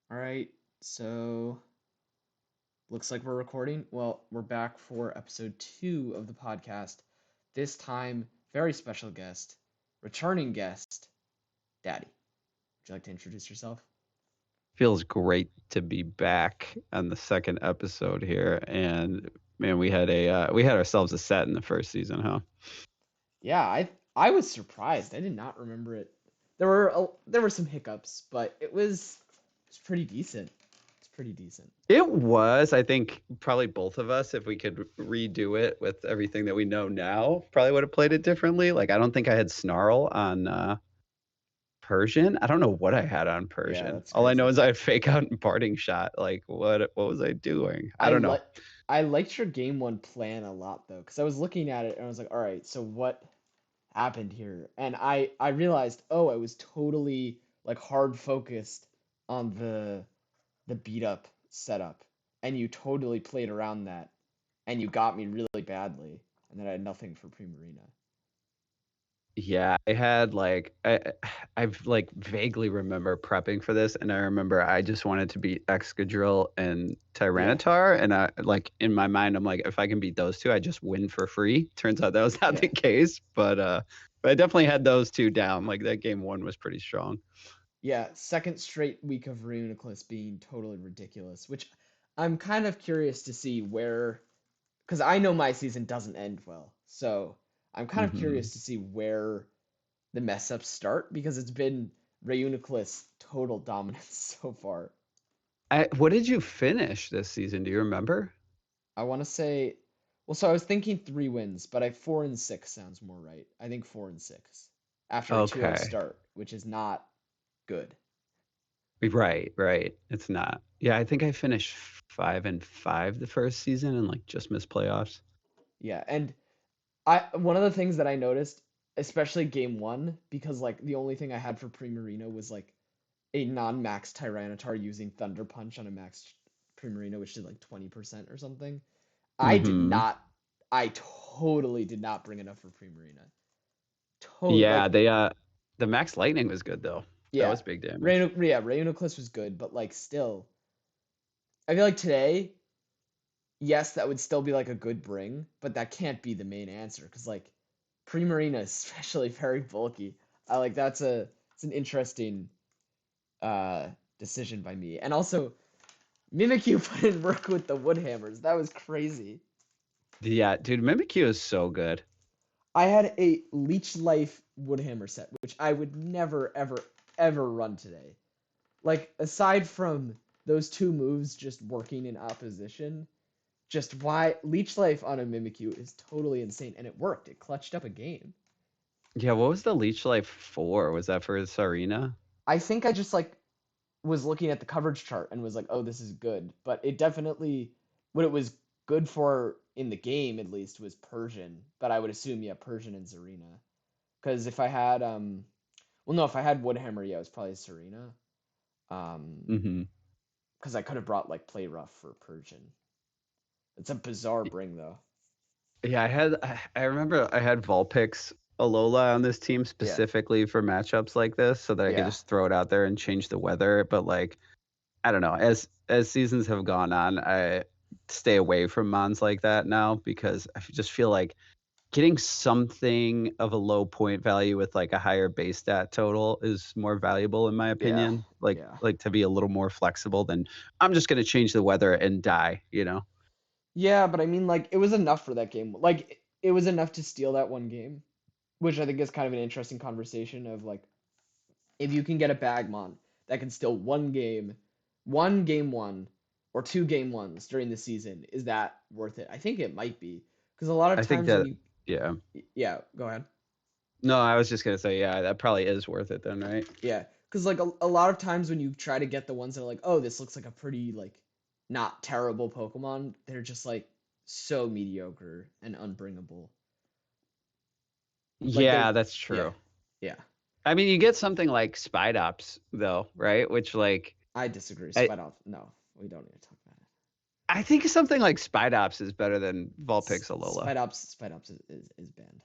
All right, so looks like we're recording. Well, we're back for episode 2 of the podcast. This time, very special guest, returning guest, Daddy. Would you like to introduce yourself? Feels great to be back on the second episode here, and man, we had ourselves a set in the first season, huh? Yeah, I was surprised. I did not remember it. There were some hiccups, but it's pretty decent. It's pretty decent. It was, I think, probably both of us, if we could redo it with everything that we know now, probably would have played it differently. Like, I don't think I had Snarl on Persian. I don't know what I had on Yeah, Persian. that's All I know crazy. is I had fake out and parting shot. Like, what was I doing? I I don't know. like I liked your game one plan a lot though, because I was looking at it and I was like, all right, so what happened here? And I realized, oh, I was totally like hard focused on the beat up setup, and you totally played around that, and you got me really badly, and then I had nothing for Primarina. Yeah, I had I've like vaguely remember prepping for this, and I remember I just wanted to beat Excadrill and Yeah, Tyranitar, and I like in my mind I'm like, if I can beat those two, I just win for free. Turns out that was not yeah, the case, but I definitely had those two down. Like that game one was pretty strong. yeah. Second straight week of Reuniclus being totally ridiculous, which I'm kind of curious to see where, because I know my season doesn't end well, so I'm kind of hmm curious to see where the mess ups start because it's been Reuniclus total dominance so far. What did you finish this season? Do you remember? I want to say, well, so I was thinking 3 wins, but I 4-6 sounds more right. I think 4-6 after a 2-0 Okay. start, which is not good. Right, right. It's not. Yeah, I think I finished 5-5 the first season and like just missed playoffs. Yeah, and I one of the things that I noticed, especially game one, because like the only thing I had for Primarina was like a non-max Tyranitar using Thunder Punch on a max Primarina, which did like 20% or something. I did hmm not. I totally did not bring enough for Primarina. Total Yeah, like the Max Lightning was good though. That yeah, was big damage. Reuniclus was good, but like still, I feel like today, yes, that would still be like a good bring, but that can't be the main answer because like Primarina is especially very bulky. I like it's an interesting uh decision by me, and also Mimikyu put in work with the Woodhammers. That was crazy. Yeah, dude, Mimikyu is so good. I had a Leech Life Woodhammer set, which I would never, ever, ever run today. Like, aside from those two moves just working in opposition, just why Leech Life on a Mimikyu is totally insane, and it worked. It clutched up a game. Yeah, what was the Leech Life for? Was that for Sarina? I think I just like was looking at the coverage chart and was like, "Oh, this is good," but it definitely what it was good for in the game at least was Persian. But I would assume yeah, Persian and Zarina. Because if I had well, no, if I had Woodhammer, yeah, it was probably Serena. Um, hmm because I could have brought like Play Rough for Persian. It's a bizarre bring though. Yeah, I remember I had Vulpix Alola on this team Yeah, specifically for matchups like this so that I could yeah, just throw it out there and change the weather. But like, I don't know, as seasons have gone on, I stay away from mons like that now because I just feel like getting something of a low point value with like a higher base stat total is more valuable in my yeah, opinion. Like yeah, like to be a little more flexible than I'm just gonna change the weather and die, you know? yeah. But I mean, like, it was enough for that game. Like, it was enough to steal that one game, which I think is kind of an interesting conversation of like, if you can get a Bagmon that can steal one game one, or two game ones during the season, is that worth it? I think it might be because a lot of I think times when that you, yeah. yeah, go ahead. No, I was just gonna say, yeah, that probably is worth it then, right? Yeah, because like a lot of times when you try to get the ones that are like, oh, this looks like a pretty like not terrible Pokemon, they're just like so mediocre and unbringable. Like Yeah, they're that's yeah, true. yeah. I mean, you get something like Spidops though, right? Which like I disagree. I Spider, no, we don't need to talk about it. I think something like Spidops is better than Vulpix Alola. Spidops is banned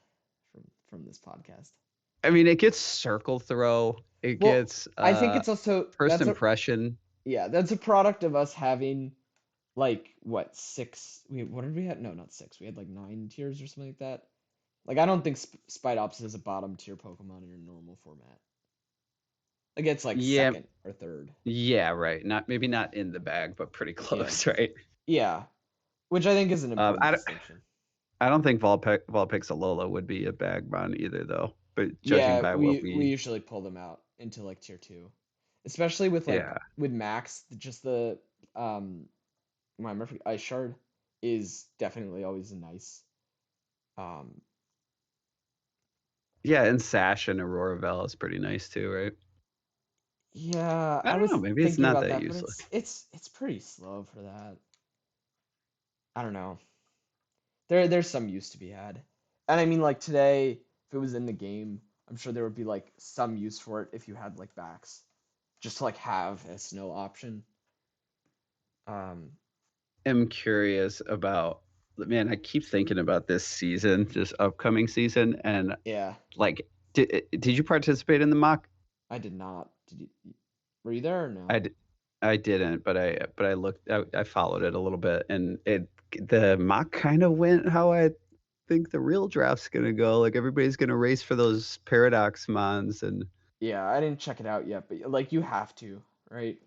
from this podcast. I mean, it gets Circle Throw, it Well, gets I think it's also First that's a Impression. Yeah, that's a product of us having like what six? What did we have? No, not six. We had like 9 tiers or something like that. Like I don't think Spidops is a bottom tier Pokemon in a normal format. Like it's like Yeah, second or third. yeah, right. Not maybe not in the bag, but pretty Yeah, close, right? yeah, which I think is an important I don't, distinction. I don't think Vulpix Alola would be a bag run either, though. But judging Yeah, by what we we, usually pull them out into like tier two, especially with like yeah, with Max. Just the my Murphy Ice Shard is definitely always a nice. Um, yeah, and Sash and Aurora Vel is pretty nice too, right? yeah, I I don't know. was Maybe it's thinking not about that that, but useless. it's pretty slow for that. I don't know. There's some use to be had, and I mean like today, if it was in the game, I'm sure there would be like some use for it if you had like backs, just to like have a snow option. Um, Am curious about, man, I keep thinking about this season, this upcoming season, and yeah, like, did you participate in the mock? I did not. Did you? Were you there or no? I, d- I didn't, but I looked, I followed it a little bit, and the mock kind of went how I think the real draft's gonna go. Like everybody's gonna race for those paradox mons, and Yeah, I didn't check it out yet, but like you have to, right?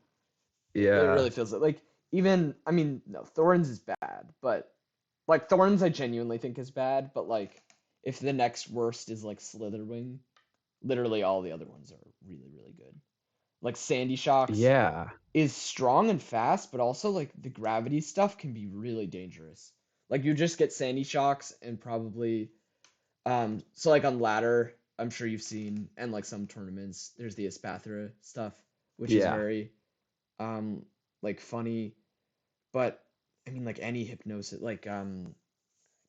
It yeah, really feels like even I mean no, Thorns is bad, but like Thorns I genuinely think is bad, but like if the next worst is like Slitherwing, literally all the other ones are really really good. Like Sandy Shocks yeah, is strong and fast, but also like the gravity stuff can be really dangerous. Like you just get Sandy Shocks and probably so like on ladder, I'm sure you've seen and like some tournaments, there's the Espathra stuff, which is yeah. very um like funny, but I mean like any hypnosis like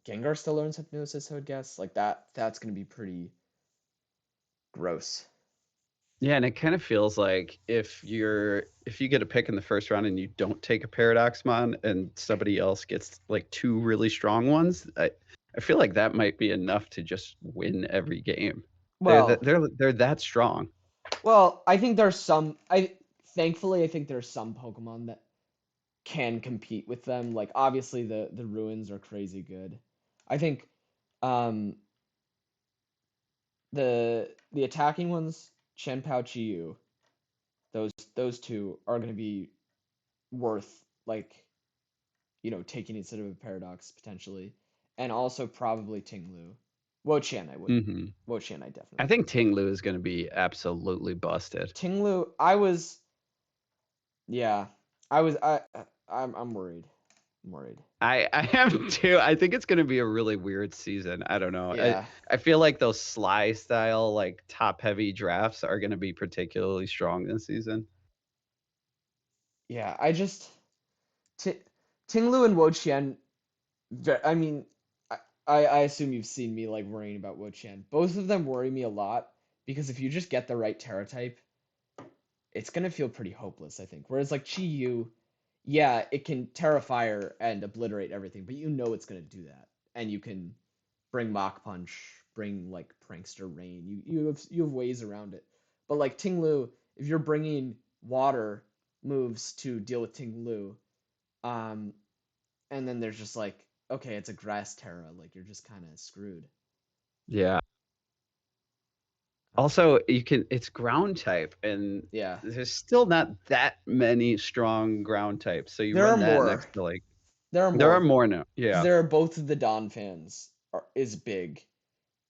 Gengar still learns hypnosis, I would guess. Like that's gonna be pretty gross. Yeah, and it kind of feels like if you get a pick in the first round and you don't take a Paradoxmon and somebody else gets like two really strong ones, I feel like that might be enough to just win every game. Well, They're that strong. I think there's some I thankfully I think there's some Pokemon that can compete with them. Like obviously the ruins are crazy good. I think um the attacking ones, Chien-Pao Chi-Yu, those two are gonna be worth like taking instead of a paradox potentially, and also probably Tinglu. Wo-Chien I wouldn't. Hmm. Wo-Chien I I definitely think wouldn't. Tinglu is going to be absolutely busted. Tinglu I was yeah I was I'm worried. I'm worried. I am too. I think it's going to be a really weird season. I don't know. Yeah, I feel like those Sly style like top heavy drafts are going to be particularly strong this season. yeah. I just T- Tinglu and Wo-Chien. I mean, I assume you've seen me like worrying about Wo-Chien. Both of them worry me a lot because if you just get the right Terra type, it's gonna feel pretty hopeless, I think. Whereas like Chi-Yu, yeah, it can Terra Fire and obliterate everything, but you know it's gonna do that, and you can bring Mach Punch, bring like Prankster Rain. You have ways around it. But like Tinglu, if you're bringing water moves to deal with Tinglu, um, and then there's just like, okay, it's a grass Terra, like you're just kind of screwed. Yeah. Um, Also, it's ground type, and yeah, there's still not that many strong ground types. So you there are run that more. next to like There are there are more more now. because Yeah. there are both of the Dawn fans is big,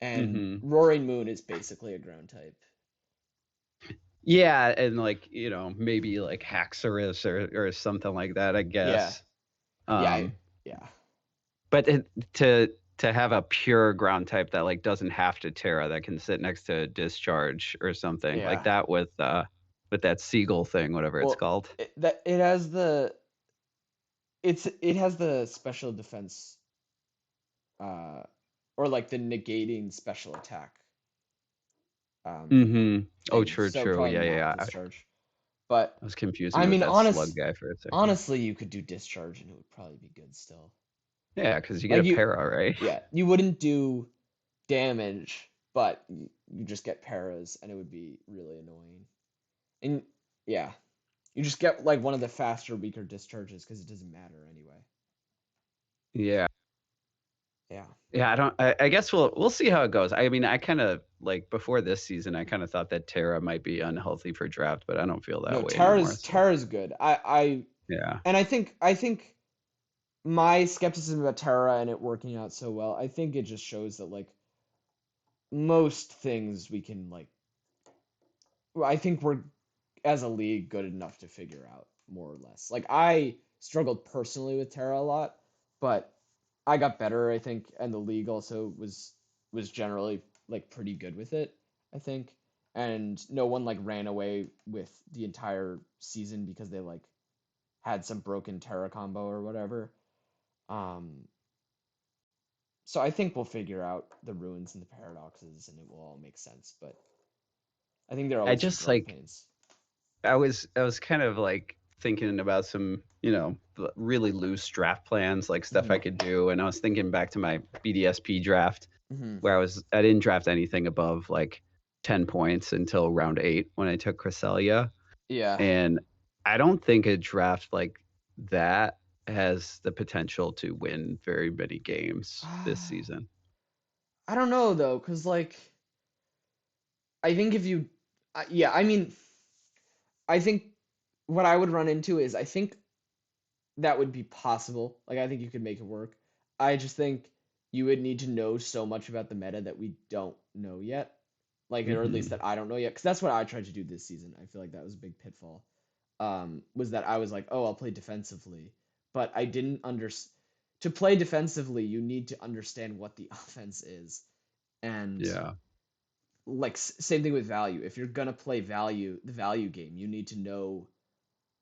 and Hmm. Roaring Moon is basically a ground type. Yeah, and like, maybe like Haxorus or something like that, I Yeah, guess. yeah, Um, yeah, but to have a pure ground type that like doesn't have to Terra that can sit next to Discharge or something like yeah. that with that Seagull thing, whatever it's Well, called. it has it has the special defense, uh, or like the negating special attack um Mhm. Oh, thing. true, So true. probably Yeah, yeah, not yeah. discharge. But I was confusing I it with mean, that slug guy for a second. honestly, you could do discharge and it would probably be good still. Yeah, because you get Like a you, para, right? yeah, you wouldn't do damage, but you just get paras and it would be really annoying. And yeah, You just get like one of the faster, weaker discharges because it doesn't matter anyway. Yeah. Yeah. Yeah, I guess we'll see how it goes. I mean, I kinda like, before this season, I kinda thought that Terra might be unhealthy for draft, but I don't feel that No, way anymore, so Terra's good. yeah. And I think my skepticism about Terra and it working out so well, I think it just shows that like most things we can like I think we're as a league good enough to figure out more or less. Like I struggled personally with Terra a lot, but I got better, I think, and the league also was generally like pretty good with it, I think. And no one like ran away with the entire season because they like had some broken Terra combo or whatever. Um, so I think we'll figure out the ruins and the paradoxes and it will all make sense, but I think there are I always some just, growing like pains. I was kind of, like, thinking about some, really loose draft plans, like, stuff I Hmm. could do, and I was thinking back to my BDSP draft Hmm. where I didn't draft anything above, like, 10 points until round 8 when I took Cresselia. Yeah. And I don't think a draft like that has the potential to win very many games this season. I don't know though, because like I think if you, yeah, I mean, I think what I would run into is I think that would be possible. Like I think you could make it work. I just think you would need to know so much about the meta that we don't know yet. Like or at least Mhm. that I don't know yet. Because that's what I tried to do this season. I feel like that was a big pitfall. Was that I was like, oh, I'll play defensively, but I didn't understand. To play defensively, you need to understand what the offense is, and Yeah. like same thing with value. If you're gonna play value, the value game, you need to know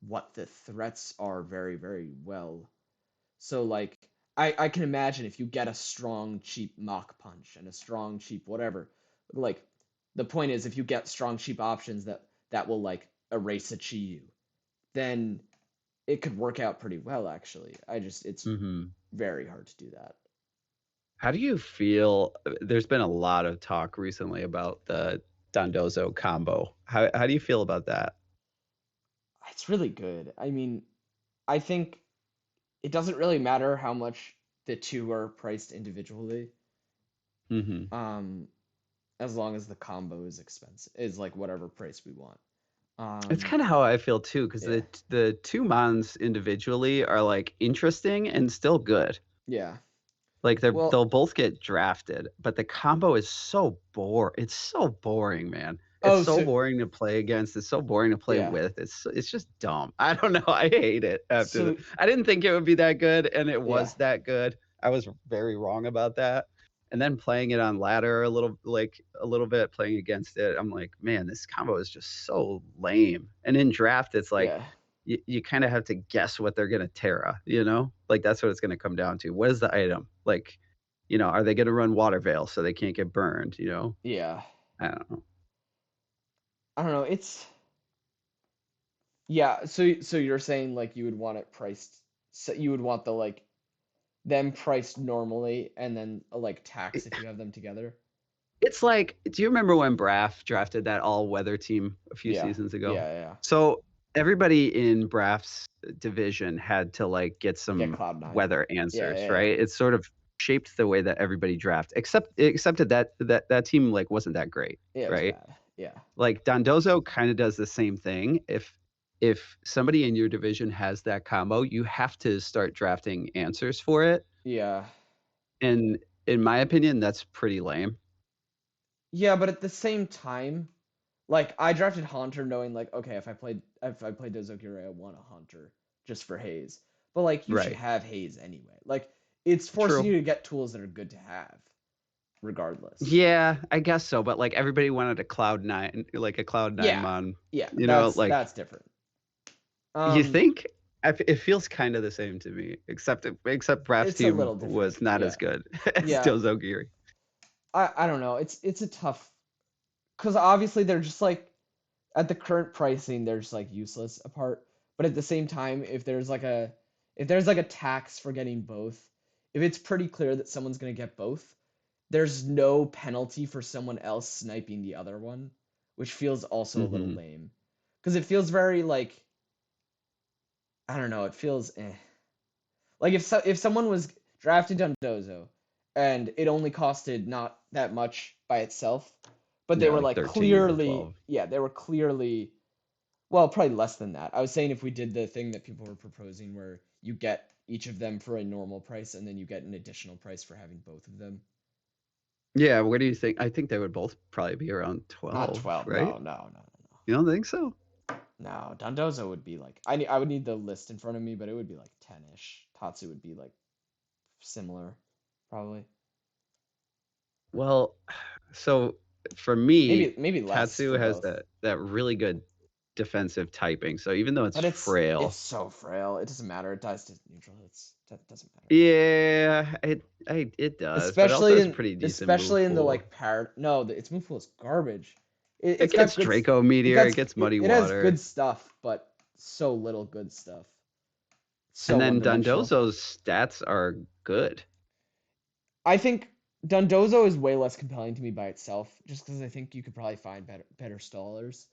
what the threats are very, very well. So like I can imagine if you get a strong cheap mock punch and a strong cheap whatever, like the point is if you get strong cheap options that will like erase a Chi, then it could work out pretty well actually. It's Mhm. very hard to do that. How do you feel there's been a lot of talk recently about the Dondozo combo. How do you feel about that? It's really good. I mean, I think it doesn't really matter how much the two are priced individually, Mhm. um, as long as the combo is expensive, is like whatever price we want. It's Um, kinda how I feel too, 'cause yeah, the 2 mons individually are, like, interesting and still good. yeah. Like, Well, they'll both get drafted, but the combo is it's so boring, man. It's oh, so so boring to play against, it's so boring to play yeah, with, it's just dumb. I don't know, I hate it after the so I didn't think it would be that good, and it yeah, was that good. I was very wrong about that, and then playing it on ladder a little bit, playing against it, I'm like, "Man, this combo is just so lame." And in draft, it's like, yeah, you kinda have to guess what they're gonna Terra, you know? Like, that's what it's gonna come down to. What is the item? Like, are they gonna run Water Veil so they can't get burned, you know? yeah. I don't know. I don't know. It's yeah. So you're saying like you would want it priced, so you would want the like them priced normally and then like tax if you have them together. It's like, do you remember when Braff drafted that all-weather team a few Yeah, seasons ago? yeah, yeah. So, everybody in Braff's division had to, like, get Get some Cloud9. weather Yeah, answers, yeah, yeah. right? It sort of shaped the way that everybody draft, except that team, like, wasn't that great, Yeah, it was right? bad. Yeah, Like, Dondozo kinda does the same thing. If somebody in your division has that combo, you have to start drafting answers for it, yeah, and in my opinion, that's pretty lame. yeah. But at the same time, like I drafted Haunter knowing like okay if I played Dozokiri I want a Haunter just for Haze. But like you should Right. have Haze anyway. Like it's forcing True. you to get tools that are good to have regardless. Yeah, I guess so, but, like, everybody wanted a Cloud9 like, a Cloud9 Yeah, mon, yeah. like, That's different. you Um, think? It feels kinda the same to me, except Braff's it's a team little different. was not Yeah, as good as yeah. Dozogiri. I don't know. It's a tough because obviously they're just like at the current pricing they're just like useless apart. But at the same time, if there's like a tax for getting both, if it's pretty clear that someone's gonna get both, there's no penalty for someone else sniping the other one, which feels also a little Mhm. lame. Because it feels very like I don't know. It feels like if someone was drafted Dundozo and it only costed not that much by itself, but they Yeah, were like like 13 or clearly, 12. yeah, they were clearly, well, probably less than that. I was saying if we did the thing that people were proposing where you get each of them for a normal price and then you get an additional price for having both of them. Yeah, what do you think? I think they would both probably be around Not 12, 12. right? No, no, no, no, You don't think so? no. No, Dondozo would be like I would need the list in front of me, but it would be like 10-ish. Tatsu would be like similar, probably. Well, so for me, Maybe less Tatsu for has both. that really good defensive typing. So even though it's But it's frail, so frail. It doesn't matter. It dies to neutral hits. That doesn't matter. yeah, it does, but it also has a pretty decent move Especially in the pool. like par no, its move pool is garbage. It It's got gets good Draco Meteor, it gets Muddy it has Water, good stuff, but so little good stuff. So and one then dimensional. Dondozo's stats are good. I think Dondozo is way less compelling to me by itself, just because I think you could probably find better stallers.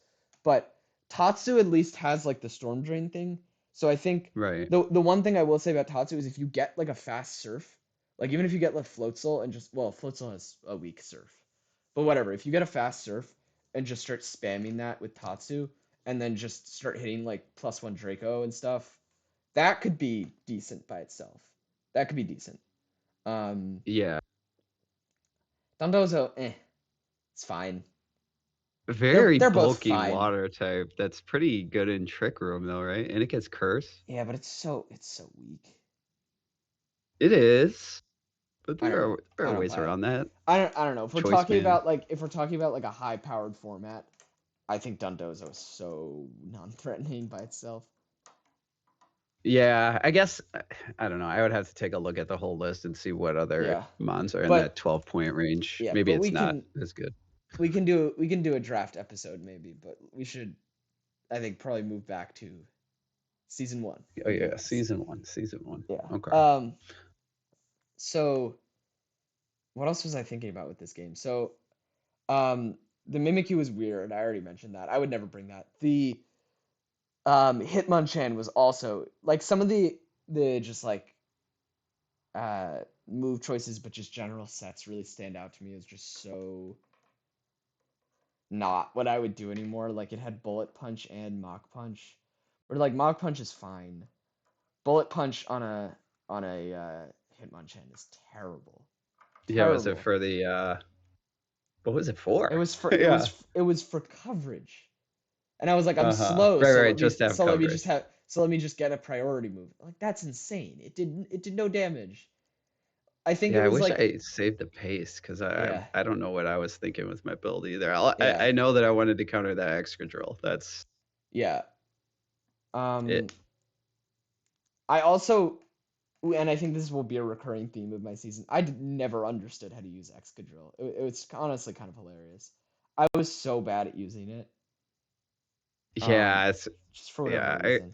But Tatsu at least has like the storm drain thing. So I think Right. the one thing I will say about Tatsu is if you get like a fast surf, like even if you get like Floatzel and just well, Floatzel has a weak surf. But whatever, if you get a fast surf and just start spamming that with Tatsu and then just start hitting like +1 Draco and stuff, that could be decent by itself. That could be decent. Um, Yeah. Dondozo, it's fine. Very They're both bulky fine. water type. That's pretty good in Trick Room though, right? And it gets Curse. Yeah, but it's so weak. It is, but I don't know. there I are don't ways buy it. around that. I don't know. Choice man. If we're talking about like a high powered format, I think Dondozo is so non-threatening by itself. Yeah, I guess I don't know. I would have to take a look at the whole list and see what other Yeah. mons are in that But 12-point range. yeah, Maybe but it's not as good. we can do a draft episode maybe, but we should I think probably move back to season 1 Oh yeah, VBL-S. season 1, season 1. Yeah. Okay. So what else was I thinking about with this game? So Um, the Mimikyu was weird. I already mentioned that. I would never bring that. The Hitmonchan was also like some of the just like move choices, but just general sets really stand out to me as just so not what I would do anymore. Like it had Bullet Punch and Mach Punch, or like Mach Punch is fine. Bullet Punch on a Hitmonchan is terrible, Yeah, was it terrible. for the what was it It for? was for Yeah. it was for coverage. And I was like, I'm Uh-huh. slow, Right, right, just to have coverage. so let me just get a priority move. Like that's insane. It did no damage. I think it Yeah, I was wish like I saved the pace because yeah, I don't know what I was thinking with my build either. yeah, I know that I wanted to counter that extra drill. That's yeah. Um it. I also and I think this will be a recurring theme of my season. Never understood how to use Excadrill. It was honestly kind of hilarious. I was so bad at using it. Um Yeah, it's just for whatever yeah. reason.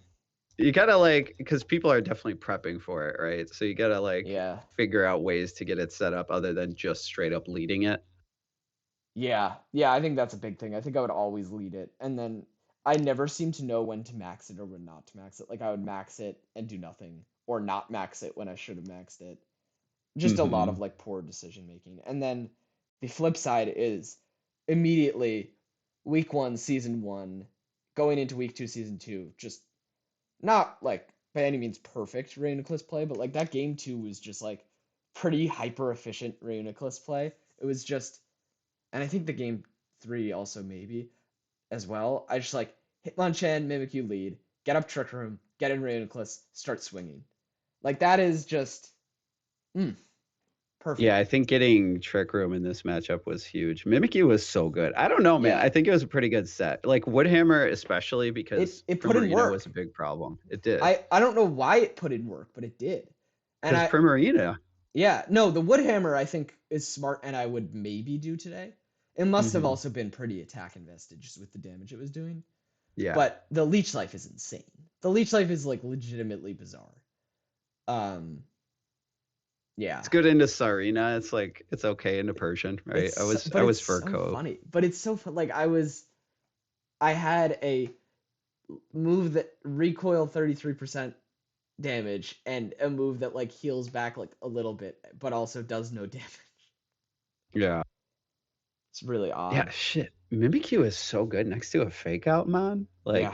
You gotta like because people are definitely prepping for it, right? So you gotta like Yeah. figure out ways to get it set up other than just straight up leading it. Yeah, yeah, I think that's a big thing. I think I would always lead it, and then I never seem to know when to max it or when not to max it. Like I would max it and do nothing, or not max it when I should have maxed it. Just a lot of Hmm. like poor decision making. And then the flip side is immediately week 1, season 1, going into week 2, season 2, just not like by any means perfect Reuniclus play, but like that game 2 was just like pretty hyper efficient Reuniclus play. It was just and I think the game 3 also maybe as well. I just like Hitmonchan, Mimikyu lead, get up Trick Room, get in Reuniclus, start swinging. Like that is just mm, Yeah, perfect. I think getting Trick Room in this matchup was huge. Mimikyu was so good. I don't know, man. Yeah, I think it was a pretty good set. Like Woodhammer, especially because it put in Primarina was work. a big problem. It did. I don't know why it put in work, but it did. And Because Primarina. yeah, no, the Woodhammer I think is smart and I would maybe do today. It must have Hmm. also been pretty attack invested just with the damage it was doing. Yeah. But the leech life is insane. The leech life is like legitimately bizarre. Um, It's yeah, good into Sarina. It's like it's okay into Persian, right? I but it's was for so Cove. funny. But it's so fun. Like I had a move that recoil 33% damage and a move that like heals back like a little bit but also does no damage. Yeah. It's really Yeah, odd. shit. Mimikyu is so good next to a fake out mon. Yeah, Like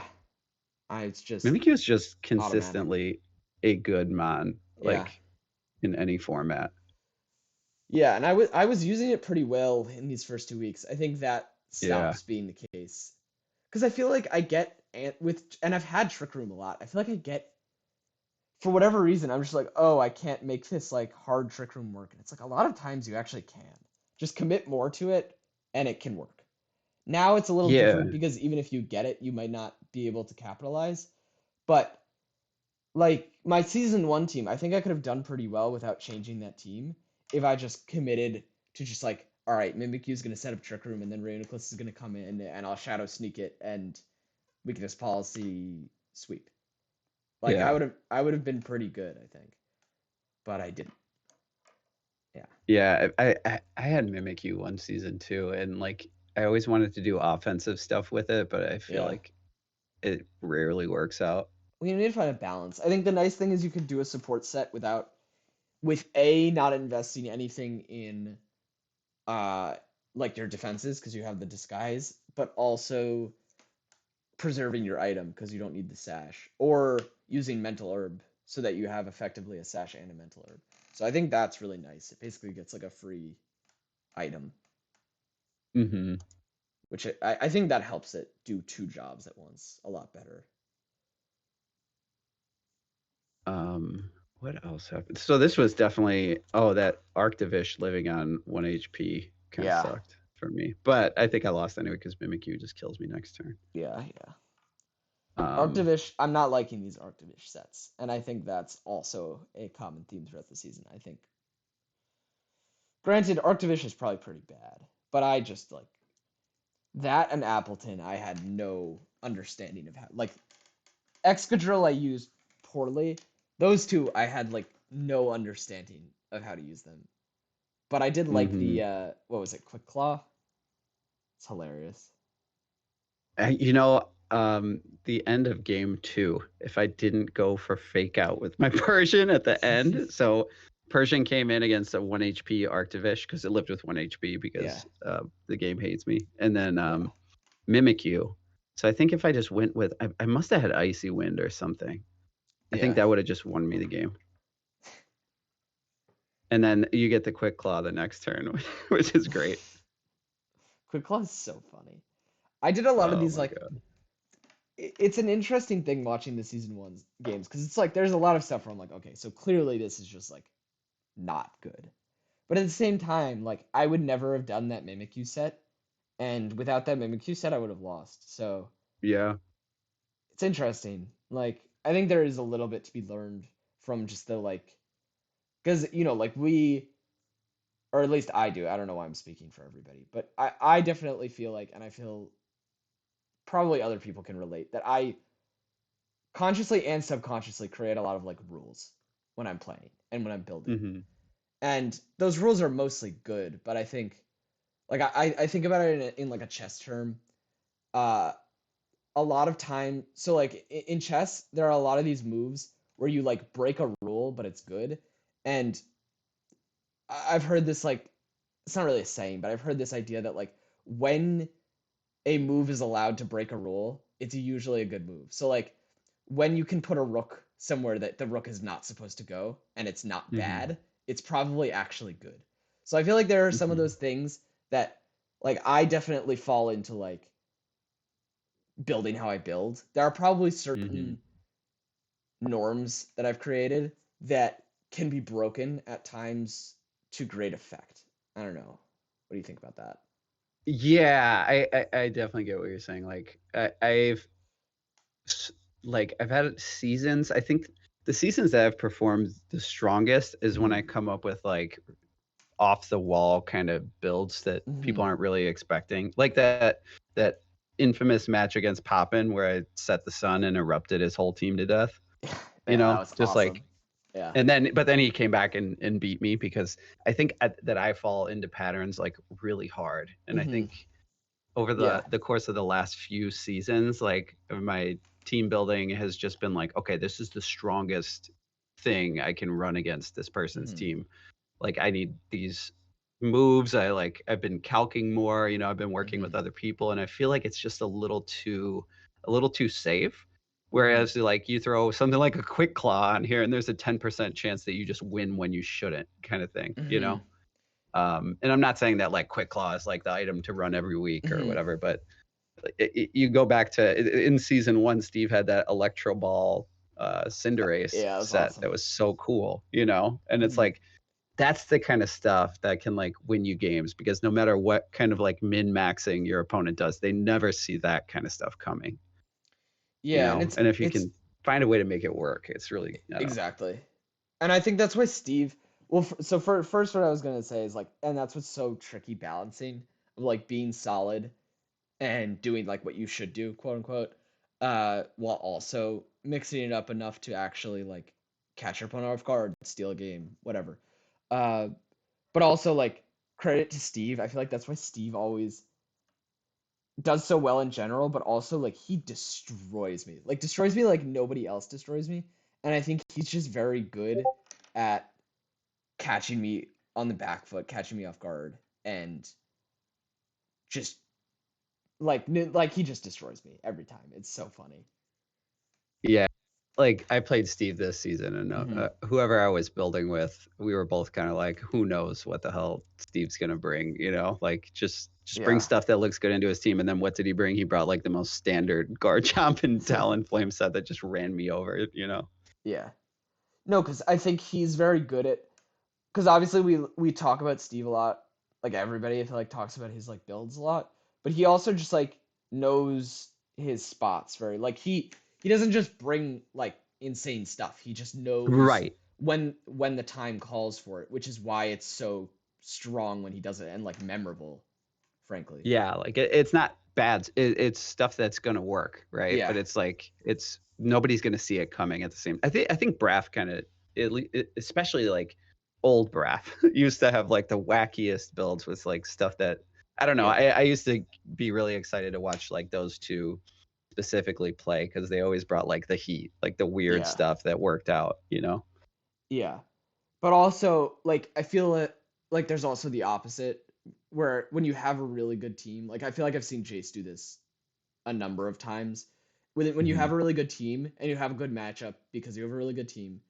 it's just Mimikyu is just automatic. consistently a good mon, Yeah. like in any format. Yeah, and I was using it pretty well in these first 2 weeks. I think that Yeah. stops being the case because I feel like I get and I've had Trick Room a lot. I feel like I get for whatever reason I'm just like, oh, I can't make this like hard Trick Room work, and it's like a lot of times you actually can just commit more to it and it can work. Now it's a little Yeah. different because even if you get it, you might not be able to capitalize. But like my season one team, I think I could have done pretty well without changing that team if I just committed to just like, all right, Mimikyu is gonna set up Trick Room, and then Reuniclus is gonna come in, and I'll Shadow Sneak it, and we can just policy sweep. Like Yeah. I would have been pretty good, I think, but I didn't. Yeah, Yeah. I had Mimikyu one season too, and like I always wanted to do offensive stuff with it, but I feel yeah. like it rarely works out. We need to find a balance. I think the nice thing is you could do a support set with a not investing anything in uh like your defenses because you have the disguise, but also preserving your item because you don't need the sash, or using mental herb so that you have effectively a sash and a mental herb. So I think that's really nice. It basically gets like a free item, Mhm. which I think that helps it do two jobs at once a lot better. Um, what else happened? So this was definitely that Arctivish living on 1 HP kind of Yeah, sucked for me. But I think I lost anyway because Mimikyu just kills me next turn. yeah. Um, Arctivish, I'm not liking these Arctivish sets, and I think that's also a common theme throughout the season. I think, granted, Arctivish is probably pretty bad, but I just like that and Appleton. I had no understanding of how like Excadrill I used poorly. Those two I had like no understanding of how to use them. But I did like the mhm. what was it, Quick Claw? It's hilarious. You know, the end of game 2, if I didn't go for fake out with my Persian at the end, so Persian came in against a 1 HP Arctivish because it lived with 1 HP Yeah, because the game hates me, and then yeah. Mimikyu. So I think if I just went with, I must have had Icy Wind or something. I think Yeah. that would have just won me the game. And then you get the Quick Claw the next turn, which is great. Quick Claw is so funny. I did a lot of Oh these my like god. it's an interesting thing watching the season one's games because it's like there's a lot of stuff where I'm like, okay, so clearly this is just like not good. But at the same time, like I would never have done that Mimikyu set, and without that Mimikyu set, I would have lost. So Yeah. it's interesting. Like I think there is a little bit to be learned from just the like, because like we, or at least I do. I don't know why I'm speaking for everybody, but I definitely feel like, and I feel probably other people can relate that I consciously and subconsciously create a lot of like rules when I'm playing and when I'm building. Mhm. And those rules are mostly good, but I think like I think about it in like a chess term. Uh a lot of time, so like in chess there are a lot of these moves where you like break a rule but it's good. And I've heard this like, it's not really a saying, but I've heard this idea that like when a move is allowed to break a rule, it's usually a good move. So like when you can put a rook somewhere that the rook is not supposed to go and it's not Mhm. bad, it's probably actually good. So I feel like there are some of Mhm. those things that like I definitely fall into like building how I build. There are probably Mhm. certain norms that I've created that can be broken at times to great effect. I don't know. What do you think about that? Yeah, I definitely get what you're saying. Like s- I've had seasons. I think the seasons that I've performed the strongest is when I Hmm. come up with like off the wall kind of builds that people Hmm. aren't really expecting. Like that infamous match against Poppin where I set the sun and erupted his whole team to death. You Yeah, that know, was just awesome. like Yeah. and then but then he came back and beat me because I think that I fall into patterns like really hard. And I Hmm. think over Yeah. the course of the last few seasons, like my team building has just been like, okay, this is the strongest thing I can run against this person's Mm-hmm. team. Like I need these moves. I've been calcing more, I've been working Mm-hmm. with other people, and I feel like it's just a little too safe. Mm-hmm. Whereas like you throw something like a quick claw on here and there's a 10% chance that you just win when you shouldn't, kind of thing. Mm-hmm. And I'm not saying that like quick claw is like the item to run every week or Mm-hmm. whatever, but you go back to in season one, Steve had that Electro Ball Cinderace Yeah, that's set that awesome. was so cool. And it's Mm-hmm. like that's the kind of stuff that can like win you games, because no matter what kind of like min maxing your opponent does, they never see that kind of stuff coming. Yeah, and And if you it's can find a way to make it work, it's really, I don't know. exactly. And I think that's why Steve. Well, so for first, what I was gonna say is like, and that's what's so tricky balancing of like being solid and doing like what you should do, quote unquote, while also mixing it up enough to actually like catch your opponent off guard, steal a game, whatever. Uh, but also like credit to Steve. I feel like that's why Steve always does so well in general, but also like he destroys me like nobody else destroys me. And I think he's just very good at catching me on the back foot, catching me off guard, and just like he just destroys me every time. It's so funny. Yeah. Like I played Steve this season, and Hmm. whoever I was building with, we were both kind of like, who knows what the hell Steve's gonna bring? Like just bring Yeah, stuff that looks good into his team. And then what did he bring? He brought like the most standard Garchomp and Talonflame set that just ran me over. yeah. No, because I think he's very good at. Because obviously we talk about Steve a lot. Like everybody, I feel like talks about his like builds a lot. But he also just like knows his spots very. Like he doesn't just bring like insane stuff. He just knows Right. when the time calls for it, which is why it's so strong when he does it and like memorable, frankly. Yeah, like it's not bad. It's stuff that's gonna work, right? Yeah. But it's like it's nobody's gonna see it coming at the same. I think Braff kind of, especially like old Braff, used to have like the wackiest builds with like stuff that I don't know. Yeah. I used to be really excited to watch like those two specifically play, because they always brought like the heat, like the weird Yeah. stuff that worked out. Yeah. But also, like, I feel it like there's also the opposite where when you have a really good team, like I feel like I've seen Jace do this a number of times. When you Hmm. have a really good team and you have a good matchup because you have a really good team,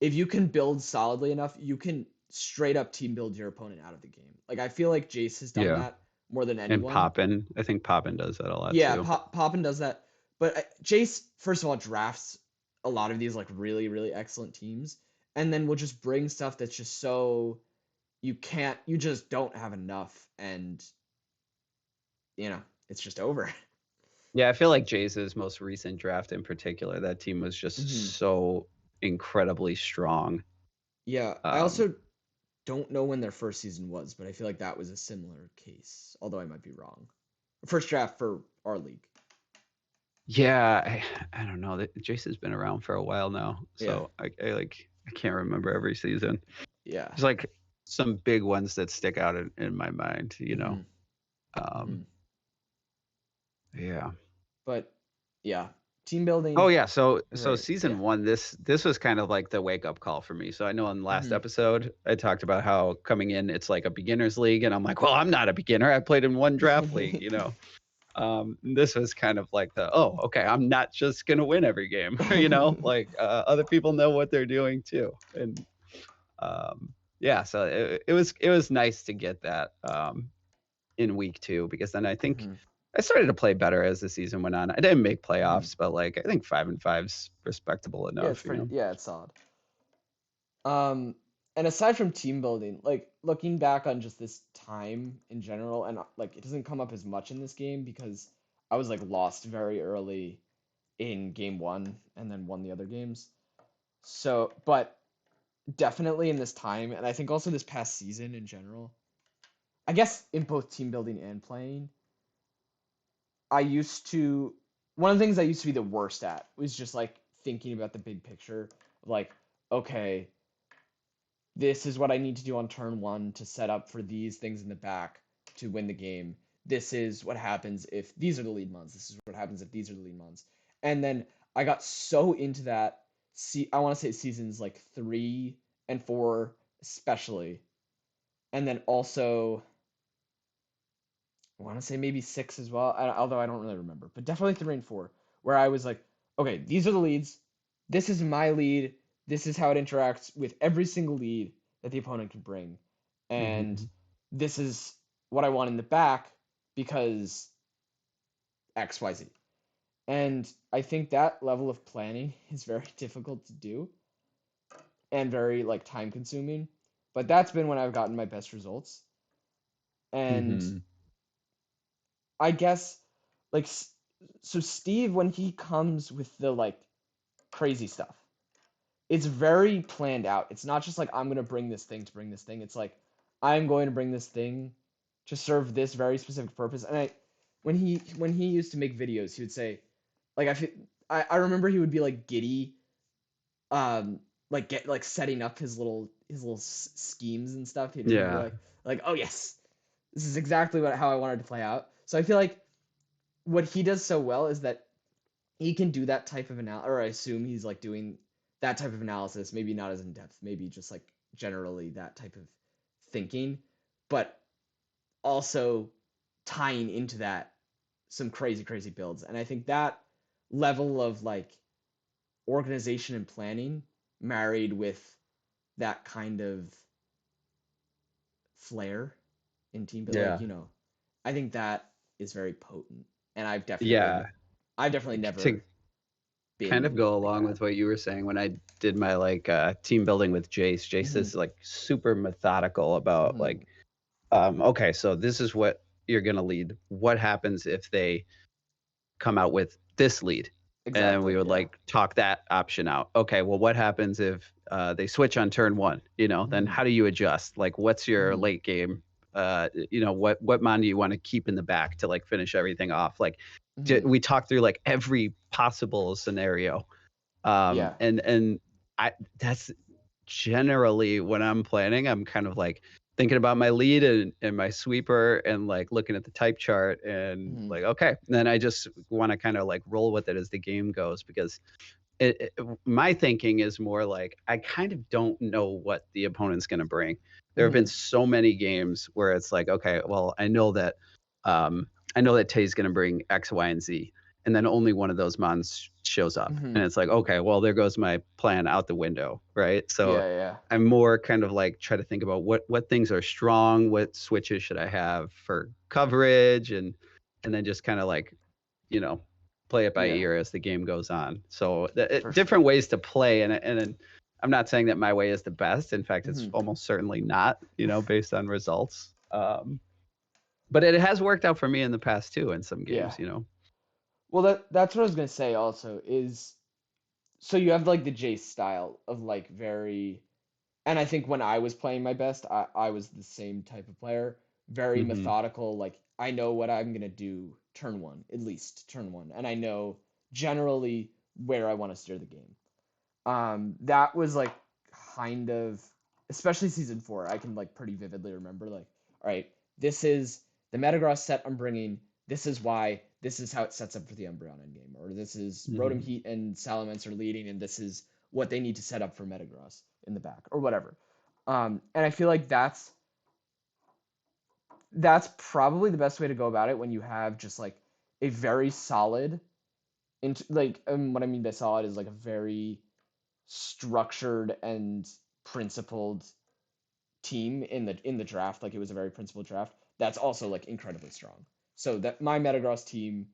if you can build solidly enough, you can straight up team build your opponent out of the game. Like I feel like Jace has done Yeah, that more than and anyone. Poppin, I think Poppin does that a lot Yeah, too. Poppin does that, but Jace first of all drafts a lot of these like really excellent teams, and then will just bring stuff that's just so you just don't have enough, and it's just over. Yeah, I feel like Jace's most recent draft in particular, that team was just Hmm. so incredibly strong. Yeah, I Um, also don't know when their first season was, but I feel like that was a similar case, although I might be wrong. First draft for our league. yeah, I don't know. Jace has been around for a while now, Yeah, so I can't remember every season. yeah. There's like some big ones that stick out in my mind. Hmm. Hmm. Um, yeah. But yeah, team Oh building, yeah, so right? season Yeah. one, this was kind of like the wake up call for me. So I know in the last Hmm. episode I talked about how coming in it's like a beginners league, and I'm like, well, I'm not a beginner. I played in one draft league. This was kind of like okay, I'm not just gonna win every game. Like other people know what they're doing too. And yeah, so it was nice to get that in week two, because then I think Hmm. I started to play better as the season went on. I didn't make Hmm. playoffs, but like I think 5-5's respectable Yeah, it's enough. pretty. Yeah, it's solid. Um, and aside from team building, like looking back on just this time in general, and like it doesn't come up as much in this game because I was like lost very early in game one and then won the other games. So, but definitely in this time, and I think also this past season in general, I guess in both team building and playing, I used to one of the things I used to be the worst at was just like thinking about the big picture of like, okay, this is what I need to do on turn one to set up for these things in the back to win the game. This is what happens if these are the lead mons. This is what happens if these are the lead mons. And then I got so into that. See, I want to say seasons like 3 and 4 especially, and then also I want to say maybe 6 as well. Although I don't really remember, but definitely 3 and 4, where I was like, okay, these are the leads. This is my lead. This is how it interacts with every single lead that the opponent can bring, and Mhm. this is what I want in the back because X, Y, Z. And I think that level of planning is very difficult to do and very like time consuming. But that's been when I've gotten my best results. And Mhm. I guess like so Steve when he comes with the like crazy stuff, it's very planned out. It's not just like I'm going to bring this thing to bring this thing. It's like I'm going to bring this thing to serve this very specific purpose. And I when he used to make videos, he would say like I remember he would be like giddy like get like setting up his little schemes and stuff. He'd be Yeah. like oh yes, this is exactly what how I wanted to play out. So I feel like what he does so well is that he can do that type of analysis, or I assume he's like doing that type of analysis, maybe not as in depth, maybe just like generally that type of thinking, but also tying into that some crazy builds. And I think that level of like organization and planning married with that kind of flair in team, but like Yeah. I think that is very potent. And Yeah. I've definitely To never kind of been go like along that. with what you were saying, when I did my like team building with Jace Hmm. is like super methodical about Hmm. like, okay, so this is what you're gonna lead. What happens if they come out with this lead? And we Exactly. would Yeah. like talk that option out. Okay, well, what happens if they switch on turn one? Then Hmm. how do you adjust? Like, what's your Hmm. late game? What mon do you want to keep in the back to like finish everything off? Like, Hmm. we talked through like every possible scenario. Yeah. And I that's generally when I'm planning, I'm kind of like thinking about my lead and my sweeper and like looking at the type chart and Hmm. like, okay. And then I just want to kind of like roll with it as the game goes because my thinking is more like I kind of don't know what the opponent's going to bring. There have been Hmm. so many games where it's like, okay, well, I know that Tay's going to bring X, Y, and Z, and then only one of those mons shows up, Hmm. and it's like, okay, well, there goes my plan out the window, right? So Yeah. Yeah. I'm more kind of like try to think about what things are strong, what switches should I have for coverage, and then just kind of like you know play it by Yeah. ear as the game goes on. So For different sure. ways to play, and I'm not saying that my way is the best. In fact, it's Hmm. almost certainly not. Based on results. But it has worked out for me in the past too in some Yeah. games. Well, that's what I was gonna say. Also, is so you have like the Jace style of like very, and I think when I was playing my best, I was the same type of player, very Hmm. methodical. Like I know what I'm gonna do turn one, at least turn one, and I know generally where I want to steer the game. That was like kind of, especially season 4. I can like pretty vividly remember like, all right, this is the Metagross set I'm bringing. This is why. This is how it sets up for the Umbreon endgame, or this is Rotom Hmm. Heat and Salamence are leading, and this is what they need to set up for Metagross in the back, or whatever. And I feel like that's probably the best way to go about it when you have just like a very solid, into like what I mean by solid is like a very structured and principled team in the draft. Like it was a very principled draft. That's also like incredibly strong. So that my Metagross team,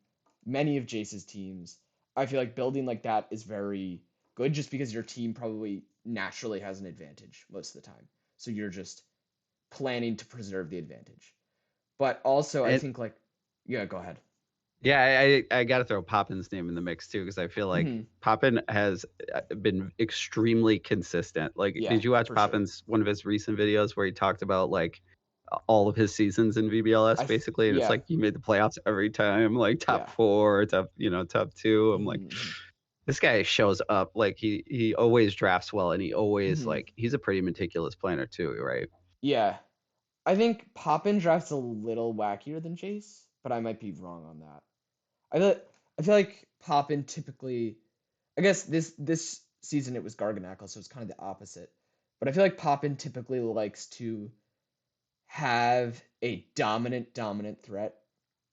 many of Jace's teams, I feel like building like that is very good just because your team probably naturally has an advantage most of the time. So you're just planning to preserve the advantage. But also I And think like yeah, go ahead. yeah, I got to throw Poppin's name in the mix too because I feel like Hmm. Poppin has been extremely consistent. Like, Yeah, did you watch for sure. Poppin's one of his recent videos where he talked about like all of his seasons in VBL-S basically, and it's Yeah, like he made the playoffs every time, like top yeah. 4, top 2. I'm like, Hmm. this guy shows up like he always drafts well, and he always Hmm. like he's a pretty meticulous planner too, right? Yeah, I think Poppin draft's a little wackier than Chase, but I might be wrong on that. I feel I feel like Poppin typically, I guess this season it was Garganackle, so it's kind of the opposite. But I feel like Poppin typically likes to have a dominant threat,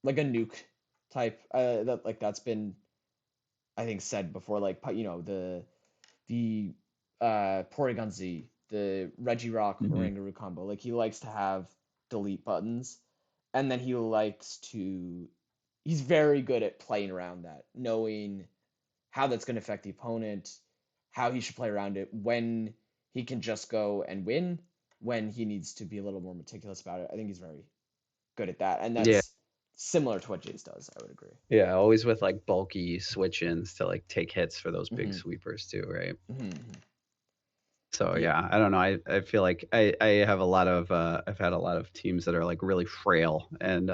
like a nuke type. That's been, I think, said before. Like the Porygon Z, the Regirock Hmm. Oranguru combo. Like he likes to have delete buttons, and then he likes to. He's very good at playing around that, knowing how that's going to affect the opponent, how he should play around it, when he can just go and win, when he needs to be a little more meticulous about it. I think he's very good at that, and Yeah. that's similar to what Jace does. I would agree. Yeah, always with like bulky switch-ins to like take hits for those big Hmm. sweepers too, right? Hmm. So Yeah. yeah, I don't know. I feel like I have a lot of I've had a lot of teams that are like really frail, and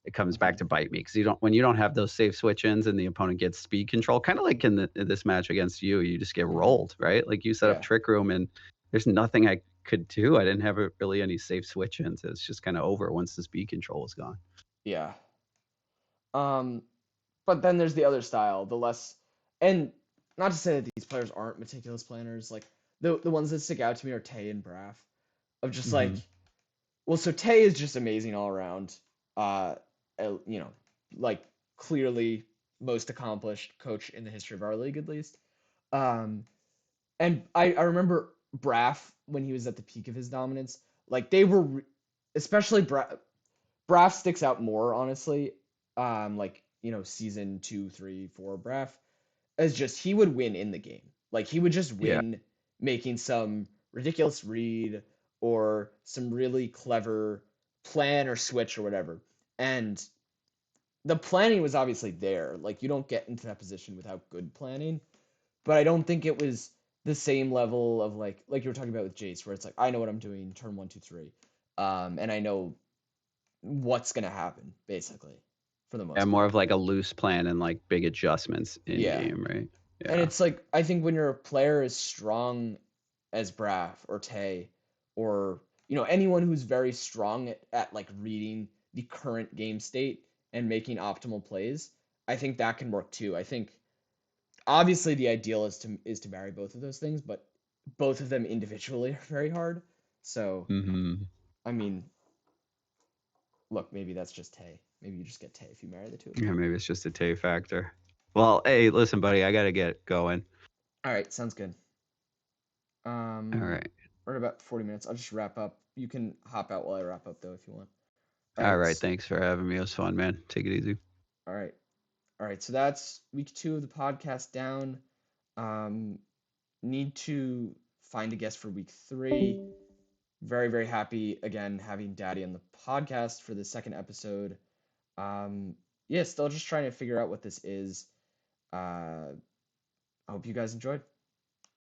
it comes back Hmm. to bite me because you don't have those safe switch-ins and the opponent gets speed control, kind of like in this match against you, you just get Hmm. rolled, right? Like you set up Yeah. Trick Room and there's nothing I could do. I didn't have really any safe switch-ins. It's just kind of over once the speed control was gone. Yeah. Um, but then there's the other style, the less, and not to say that these players aren't meticulous planners. Like the ones that stick out to me are Tay and Braff. Of just like, Hmm. well, so Tay is just amazing all around. You know, like clearly most accomplished coach in the history of our league, at least. Um, and I remember Braff when he was at the peak of his dominance. Like they were, especially Braff sticks out more, honestly. Like season 2, 3, 4 Braff as just he would win in the game. Like he would just Yeah. win making some ridiculous read or some really clever plan or switch or whatever. And the planning was obviously there. Like you don't get into that position without good planning. But I don't think it was the same level of like you were talking about with Jace, where it's like I know what I'm doing, turn 1, 2, 3, and I know what's gonna happen basically for the Yeah, most more part. of like a loose plan and like big adjustments in Yeah, game, right? and Yeah. it's like I think when your player is strong as Braff or Tay or anyone who's very strong at like reading the current game state and making optimal plays, I think that can work too. I think obviously the ideal is to marry both of those things, but both of them individually are very hard. So Hmm. I mean, look, maybe that's just Tay. Maybe you just get Tay if you marry the two of them. Yeah, maybe it's just a Tay factor. Well, hey, listen, buddy, I gotta get going. All right, sounds good. All Um, right. we're at about 40 minutes. I'll just wrap up. You can hop out while I wrap up though if you want. All All right. right. Thanks for having me. It was fun, man. Take it easy. All right. All right. So that's week 2 of the podcast down. Um, need to find a guest for week 3. Very, very happy again having Daddy on the podcast for the second episode. Yeah, still just trying to figure out what this is. I hope you guys enjoyed.